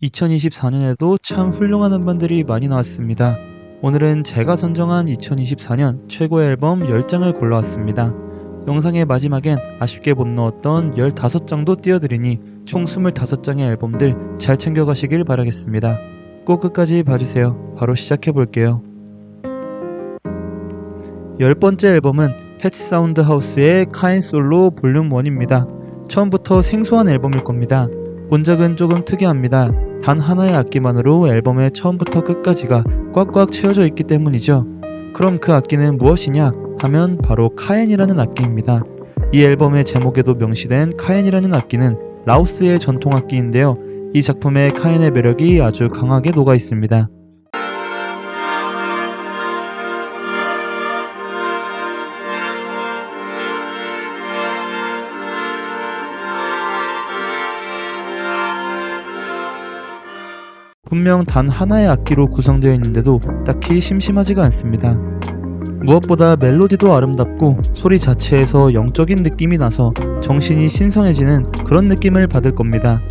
2024년에도 참 훌륭한 음반들이 많이 나왔습니다. 오늘은 제가 선정한 2024년 최고의 앨범 10장을 골라왔습니다. 영상의 마지막엔 아쉽게 못 넣었던 15장도 띄워드리니 총 25장의 앨범들 잘 챙겨가시길 바라겠습니다. 꼭 끝까지 봐주세요. 바로 시작해볼게요. 10번째 앨범은 펫 사운드 하우스의 카인 솔로 볼륨 1입니다. 처음부터 생소한 앨범일 겁니다. 본작은 조금 특이합니다. 단 하나의 악기만으로 앨범의 처음부터 끝까지가 꽉꽉 채워져 있기 때문이죠. 그럼 그 악기는 무엇이냐 하면 바로 카엔이라는 악기입니다. 이 앨범의 제목에도 명시된 카엔이라는 악기는 라오스의 전통 악기인데요. 이 작품에 카엔의 매력이 아주 강하게 녹아 있습니다. 분명 단 하나의 악기로 구성되어 있는데도 딱히 심심하지가 않습니다. 무엇보다 멜로디도 아름답고 소리 자체에서 영적인 느낌이 나서 정신이 신성해지는 그런 느낌을 받을 겁니다.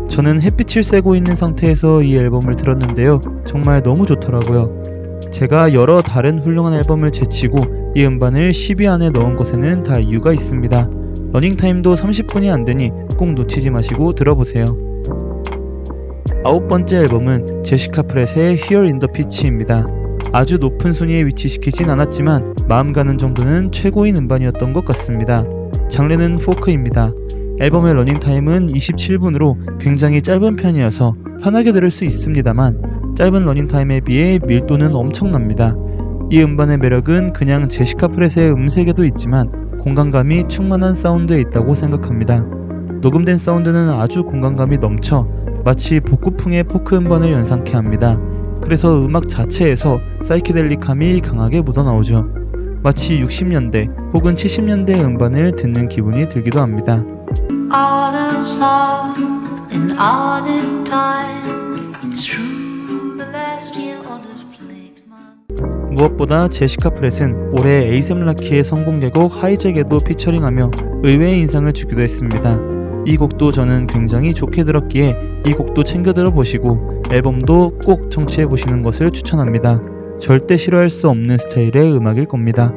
저는 햇빛을 쐬고 있는 상태에서 이 앨범을 들었는데요. 정말 너무 좋더라고요. 제가 여러 다른 훌륭한 앨범을 제치고 이 음반을 10위 안에 넣은 것에는 다 이유가 있습니다. 러닝타임도 30분이 안되니 꼭 놓치지 마시고 들어보세요. 9번째 앨범은 제시카 프렛의 Here in the Pitch입니다. 아주 높은 순위에 위치시키진 않았지만 마음 가는 정도는 최고인 음반이었던 것 같습니다. 장르는 포크입니다. 앨범의 러닝타임은 27분으로 굉장히 짧은 편이어서 편하게 들을 수 있습니다만 짧은 러닝타임에 비해 밀도는 엄청납니다. 이 음반의 매력은 그냥 제시카 프렛의 음색에도 있지만 공간감이 충만한 사운드에 있다고 생각합니다. 녹음된 사운드는 아주 공간감이 넘쳐 마치 복고풍의 포크 음반을 연상케 합니다. 그래서 음악 자체에서 사이키델릭함이 강하게 묻어나오죠. 마치 60년대 혹은 70년대 음반을 듣는 기분이 들기도 합니다. 무엇보다 제시카 프렛은 올해 에이셈 라키의 성공개곡 하이잭에도 피처링하며 의외의 인상을 주기도 했습니다. 이 곡도 저는 굉장히 좋게 들었기에 이 곡도 챙겨 들어보시고 앨범도 꼭 청취해보시는 것을 추천합니다. 절대 싫어할 수 없는 스타일의 음악일 겁니다.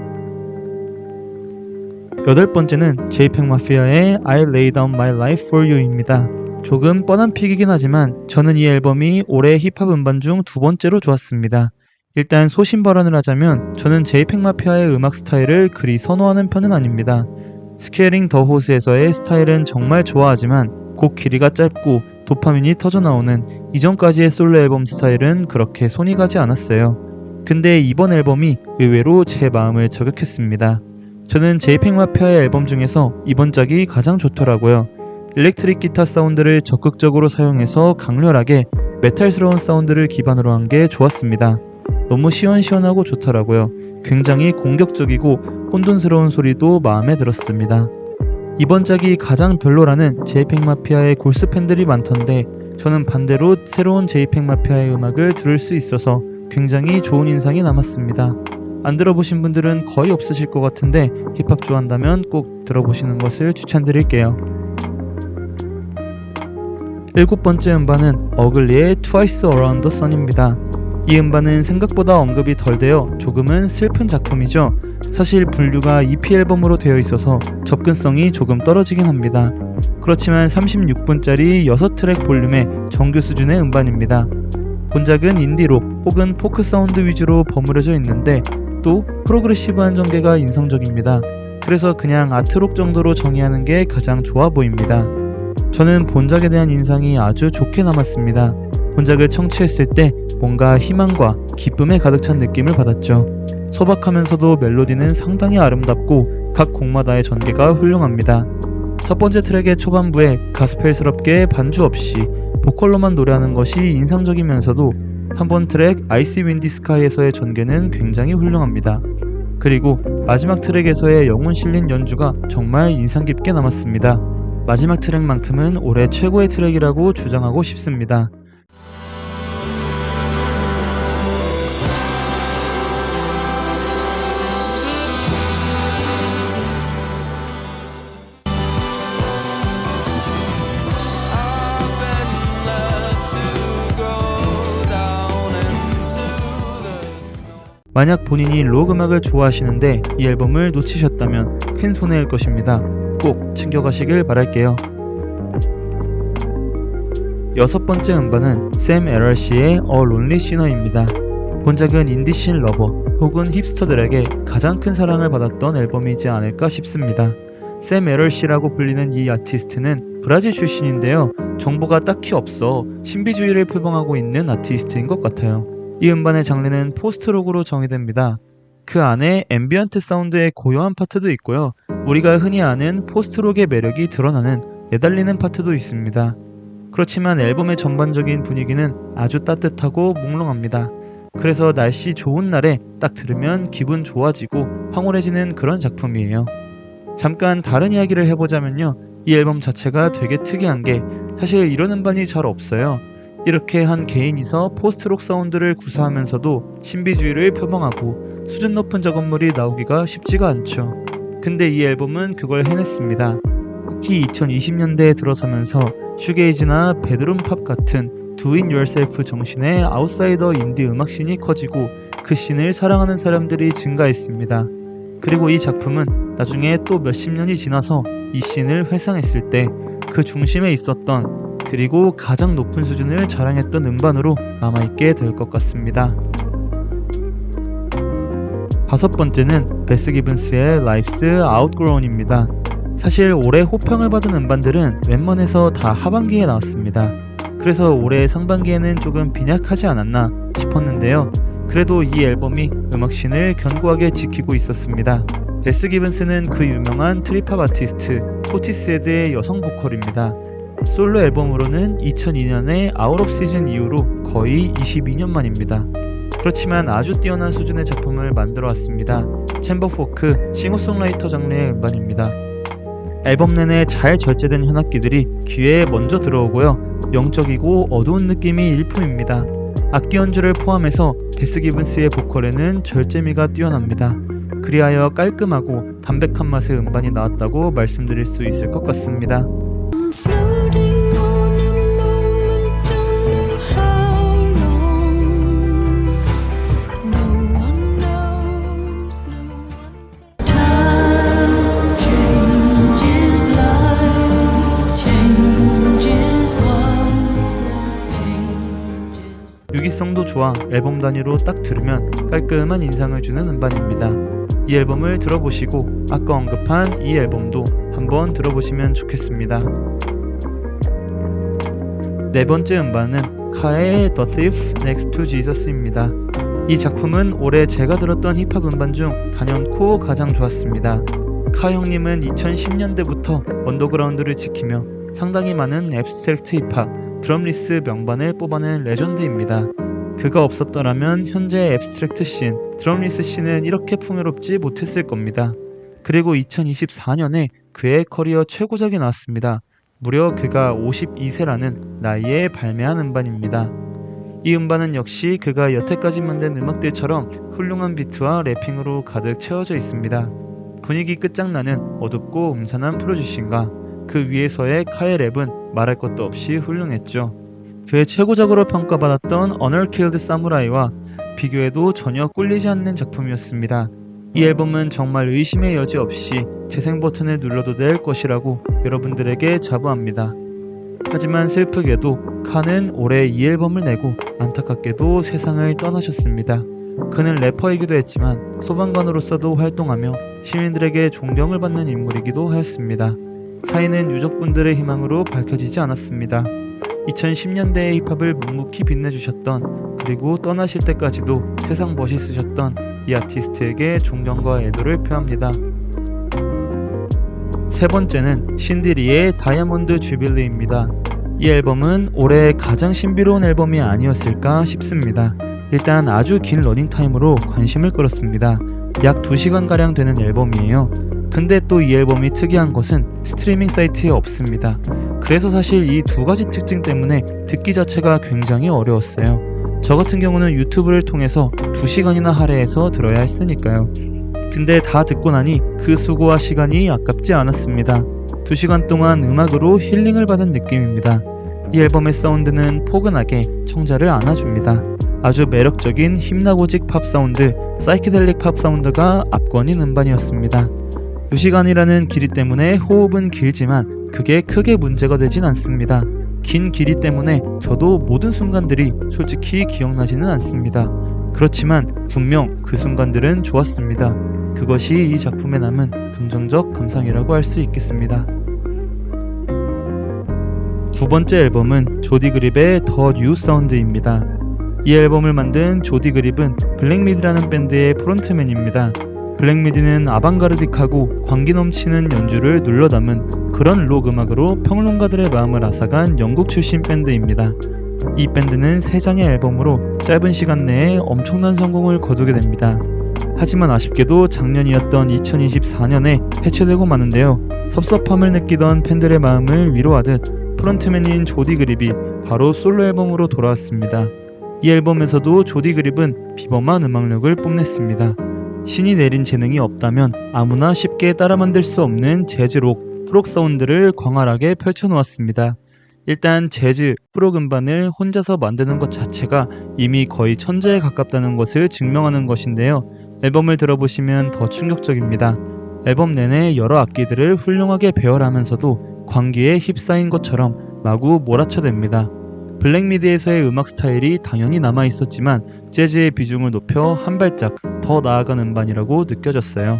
8번째는 제이팩 마피아의 I Lay Down My Life For You입니다. 조금 뻔한 픽이긴 하지만 저는 이 앨범이 올해 힙합 음반 중 2번째로 좋았습니다. 일단 소신 발언을 하자면 저는 제이팩 마피아의 음악 스타일을 그리 선호하는 편은 아닙니다. 스케어링 더 호스에서의 스타일은 정말 좋아하지만 곡 길이가 짧고 도파민이 터져나오는 이전까지의 솔로 앨범 스타일은 그렇게 손이 가지 않았어요. 근데 이번 앨범이 의외로 제 마음을 저격했습니다. 저는 제이팩 마피아의 앨범 중에서 이번 짝이 가장 좋더라고요. 일렉트릭 기타 사운드를 적극적으로 사용해서 강렬하게 메탈스러운 사운드를 기반으로 한 게 좋았습니다. 너무 시원시원하고 좋더라고요. 굉장히 공격적이고 혼돈스러운 소리도 마음에 들었습니다. 이번 짝이 가장 별로라는 제이팩 마피아의 골수 팬들이 많던데 저는 반대로 새로운 제이팩 마피아의 음악을 들을 수 있어서 굉장히 좋은 인상이 남았습니다. 안 들어보신 분들은 거의 없으실 것 같은데 힙합 좋아한다면 꼭 들어보시는 것을 추천드릴게요. 7번째 음반은 어글리의 Twice Around the Sun입니다. 이 음반은 생각보다 언급이 덜 되어 조금은 슬픈 작품이죠. 사실 분류가 EP 앨범으로 되어 있어서 접근성이 조금 떨어지긴 합니다. 그렇지만 36분짜리 6트랙 볼륨의 정규 수준의 음반입니다. 본작은 인디록 혹은 포크 사운드 위주로 버무려져 있는데 또 프로그레시브한 전개가 인상적입니다. 그래서 그냥 아트록 정도로 정의하는 게 가장 좋아 보입니다. 저는 본작에 대한 인상이 아주 좋게 남았습니다. 본작을 청취했을 때 뭔가 희망과 기쁨에 가득 찬 느낌을 받았죠. 소박하면서도 멜로디는 상당히 아름답고 각 곡마다의 전개가 훌륭합니다. 첫 번째 트랙의 초반부에 가스펠스럽게 반주 없이 보컬로만 노래하는 것이 인상적이면서도 3번 트랙 아이시 윈디 스카이에서의 전개는 굉장히 훌륭합니다. 그리고 마지막 트랙에서의 영혼 실린 연주가 정말 인상 깊게 남았습니다. 마지막 트랙만큼은 올해 최고의 트랙이라고 주장하고 싶습니다. 만약 본인이 록 음악을 좋아하시는데 이 앨범을 놓치셨다면 큰 손해일 것입니다. 꼭 챙겨가시길 바랄게요. 여섯 번째 음반은 샘 LRC의 A Lonely Sinner입니다. 본작은 인디씬 러버 혹은 힙스터들에게 가장 큰 사랑을 받았던 앨범이지 않을까 싶습니다. 샘 LRC라고 불리는 이 아티스트는 브라질 출신인데요. 정보가 딱히 없어 신비주의를 표방하고 있는 아티스트인 것 같아요. 이 음반의 장르는 포스트록으로 정의됩니다. 그 안에 앰비언트 사운드의 고요한 파트도 있고요. 우리가 흔히 아는 포스트록의 매력이 드러나는 내달리는 파트도 있습니다. 그렇지만 앨범의 전반적인 분위기는 아주 따뜻하고 몽롱합니다. 그래서 날씨 좋은 날에 딱 들으면 기분 좋아지고 황홀해지는 그런 작품이에요. 잠깐 다른 이야기를 해보자면요. 이 앨범 자체가 되게 특이한 게 사실 이런 음반이 잘 없어요. 이렇게 한 개인이서 포스트록 사운드를 구사하면서도 신비주의를 표방하고 수준 높은 작업물이 나오기가 쉽지가 않죠. 근데 이 앨범은 그걸 해냈습니다. 특히 2020년대에 들어서면서 슈게이즈나 베드룸 팝 같은 Do It Yourself 정신의 아웃사이더 인디 음악씬이 커지고 그 씬을 사랑하는 사람들이 증가했습니다. 그리고 이 작품은 나중에 또 몇십 년이 지나서 이 씬을 회상했을 때 그 중심에 있었던 그리고 가장 높은 수준을 자랑했던 음반으로 남아있게 될 것 같습니다. 다섯 번째는 베스 기븐스의 Life's Outgrown입니다. 사실 올해 호평을 받은 음반들은 웬만해서 다 하반기에 나왔습니다. 그래서 올해 상반기에는 조금 빈약하지 않았나 싶었는데요. 그래도 이 앨범이 음악씬을 견고하게 지키고 있었습니다. 베스 기븐스는 그 유명한 트립팝 아티스트 포티스 헤드의 여성 보컬입니다. 솔로 앨범으로는 2002년의 아웃 오브 시즌 이후로 거의 22년 만입니다. 그렇지만 아주 뛰어난 수준의 작품을 만들어 왔습니다. 챔버 포크, 싱어송라이터 장르의 음반입니다. 앨범 내내 잘 절제된 현악기들이 귀에 먼저 들어오고요. 영적이고 어두운 느낌이 일품입니다. 악기 연주를 포함해서 베스 기븐스의 보컬에는 절제미가 뛰어납니다. 그리하여 깔끔하고 담백한 맛의 음반이 나왔다고 말씀드릴 수 있을 것 같습니다. 유기성도 좋아 앨범 단위로 딱 들으면 깔끔한 인상을 주는 음반입니다. 이 앨범을 들어보시고 아까 언급한 이 앨범도 한번 들어보시면 좋겠습니다. 네 번째 음반은 카의 The Thief Next to Jesus입니다. 이 작품은 올해 제가 들었던 힙합 음반 중 단연코 가장 좋았습니다. 카 형님은 2010년대부터 언더그라운드를 지키며 상당히 많은 앱스트랙트 힙합, 드럼리스 명반을 뽑아낸 레전드입니다. 그가 없었더라면 현재 앱스트랙트 씬, 드럼리스 씬은 이렇게 풍요롭지 못했을 겁니다. 그리고 2024년에 그의 커리어 최고작이 나왔습니다. 무려 그가 52세라는 나이에 발매한 음반입니다. 이 음반은 역시 그가 여태까지 만든 음악들처럼 훌륭한 비트와 래핑으로 가득 채워져 있습니다. 분위기 끝장나는 어둡고 음산한 프로듀싱과 그 위에서의 카의 랩은 말할 것도 없이 훌륭했죠. 그의 최고작으로 평가받았던 Unkilled Samurai와 비교해도 전혀 꿀리지 않는 작품이었습니다. 이 앨범은 정말 의심의 여지 없이 재생 버튼을 눌러도 될 것이라고 여러분들에게 자부합니다. 하지만 슬프게도 카는 올해 이 앨범을 내고 안타깝게도 세상을 떠나셨습니다. 그는 래퍼이기도 했지만 소방관으로서도 활동하며 시민들에게 존경을 받는 인물이기도 하였습니다. 사인은 유족분들의 희망으로 밝혀지지 않았습니다. 2010년대의 힙합을 묵묵히 빛내주셨던 그리고 떠나실 때까지도 세상 멋있으셨던 이 아티스트에게 존경과 애도를 표합니다. 세 번째는 신디리의 다이아몬드 주빌리입니다. 이 앨범은 올해 가장 신비로운 앨범이 아니었을까 싶습니다. 일단 아주 긴 러닝타임으로 관심을 끌었습니다. 약 2시간가량 되는 앨범이에요. 근데 또 이 앨범이 특이한 것은 스트리밍 사이트에 없습니다. 그래서 사실 이 두 가지 특징 때문에 듣기 자체가 굉장히 어려웠어요. 저 같은 경우는 유튜브를 통해서 2시간이나 할애해서 들어야 했으니까요. 근데 다 듣고 나니 그 수고와 시간이 아깝지 않았습니다. 2시간 동안 음악으로 힐링을 받은 느낌입니다. 이 앨범의 사운드는 포근하게 청자를 안아줍니다. 아주 매력적인 힘나고직 팝 사운드, 사이키델릭 팝 사운드가 압권인 음반이었습니다. 2시간이라는 길이 때문에 호흡은 길지만 그게 크게 문제가 되진 않습니다. 긴 길이 때문에 저도 모든 순간들이 솔직히 기억나지는 않습니다. 그렇지만 분명 그 순간들은 좋았습니다. 그것이 이 작품에 남은 긍정적 감상이라고 할 수 있겠습니다. 두 번째 앨범은 조디 그립의 더 뉴 사운드입니다. 이 앨범을 만든 조디 그립은 블랙미디라는 밴드의 프론트맨입니다. 블랙미디는 아방가르딕하고 광기 넘치는 연주를 눌러 담은 그런 록 음악으로 평론가들의 마음을 앗아간 영국 출신 밴드입니다. 이 밴드는 3장의 앨범으로 짧은 시간 내에 엄청난 성공을 거두게 됩니다. 하지만 아쉽게도 작년이었던 2024년에 해체되고 마는데요. 섭섭함을 느끼던 팬들의 마음을 위로하듯 프론트맨인 조디 그립이 바로 솔로 앨범으로 돌아왔습니다. 이 앨범에서도 조디 그립은 비범한 음악력을 뽐냈습니다. 신이 내린 재능이 없다면 아무나 쉽게 따라 만들 수 없는 재즈록, 프록 사운드를 광활하게 펼쳐놓았습니다. 일단 재즈, 프록 음반을 혼자서 만드는 것 자체가 이미 거의 천재에 가깝다는 것을 증명하는 것인데요. 앨범을 들어보시면 더 충격적입니다. 앨범 내내 여러 악기들을 훌륭하게 배열하면서도 광기에 휩싸인 것처럼 마구 몰아쳐댑니다. 블랙미디에서의 음악 스타일이 당연히 남아있었지만 재즈의 비중을 높여 한 발짝 더 나아간 음반이라고 느껴졌어요.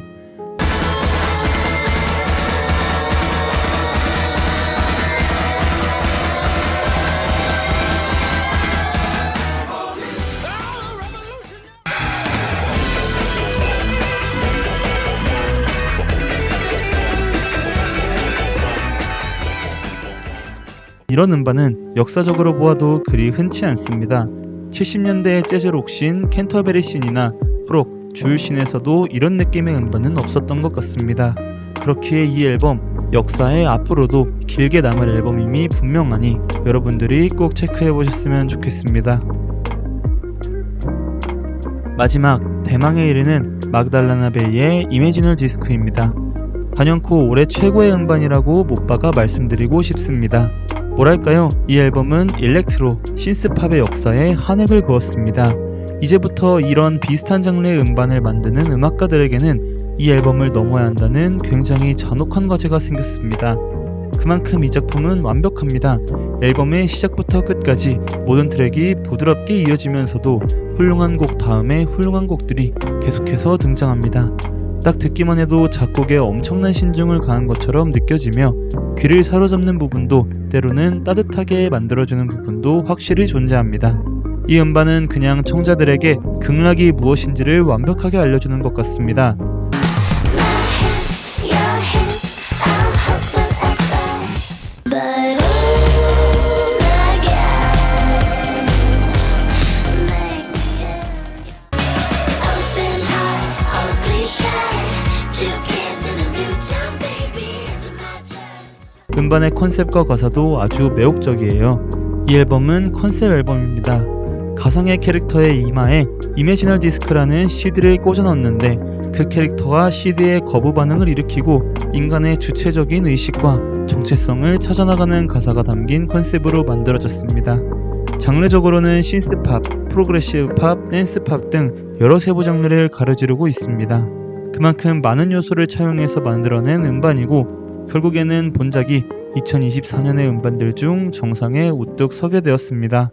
이런 음반은 역사적으로 보아도 그리 흔치 않습니다. 70년대의 재즈록 씬, 캔터베리 씬이나 프록, 줄 씬에서도 이런 느낌의 음반은 없었던 것 같습니다. 그렇기에 이 앨범, 역사에 앞으로도 길게 남을 앨범임이 분명하니 여러분들이 꼭 체크해보셨으면 좋겠습니다. 마지막, 대망의 1위는 magdalena bell의 이매지널 디스크입니다. 단연코 올해 최고의 음반이라고 못박아 말씀드리고 싶습니다. 뭐랄까요, 이 앨범은 일렉트로, 신스팝의 역사에 한 획을 그었습니다. 이제부터 이런 비슷한 장르의 음반을 만드는 음악가들에게는 이 앨범을 넘어야 한다는 굉장히 잔혹한 과제가 생겼습니다. 그만큼 이 작품은 완벽합니다. 앨범의 시작부터 끝까지 모든 트랙이 부드럽게 이어지면서도 훌륭한 곡 다음에 훌륭한 곡들이 계속해서 등장합니다. 딱 듣기만 해도 작곡에 엄청난 신중을 가한 것처럼 느껴지며 귀를 사로잡는 부분도 때로는 따뜻하게 만들어주는 부분도 확실히 존재합니다. 이 음반은 그냥 청자들에게 극락이 무엇인지를 완벽하게 알려주는 것 같습니다. 음반의 컨셉과 가사도 아주 매혹적이에요. 이 앨범은 컨셉 앨범입니다. 가상의 캐릭터의 이마에 이매지널 디스크라는 CD를 꽂아 넣었는데 그 캐릭터가 CD의 거부 반응을 일으키고 인간의 주체적인 의식과 정체성을 찾아나가는 가사가 담긴 컨셉으로 만들어졌습니다. 장르적으로는 신스팝, 프로그레시브 팝, 댄스팝 등 여러 세부 장르를 가려지르고 있습니다. 그만큼 많은 요소를 차용해서 만들어낸 음반이고 결국에는 본작이 2024년의 음반들 중 정상에 우뚝 서게 되었습니다.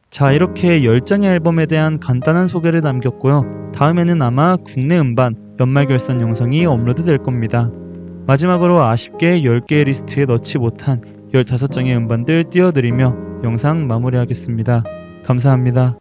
자, 이렇게 10장의 앨범에 대한 간단한 소개를 남겼고요. 다음에는 아마 국내 음반 연말결산 영상이 업로드 될 겁니다. 마지막으로 아쉽게 10개의 리스트에 넣지 못한 15장의 음반들 띄워드리며 영상 마무리하겠습니다. 감사합니다.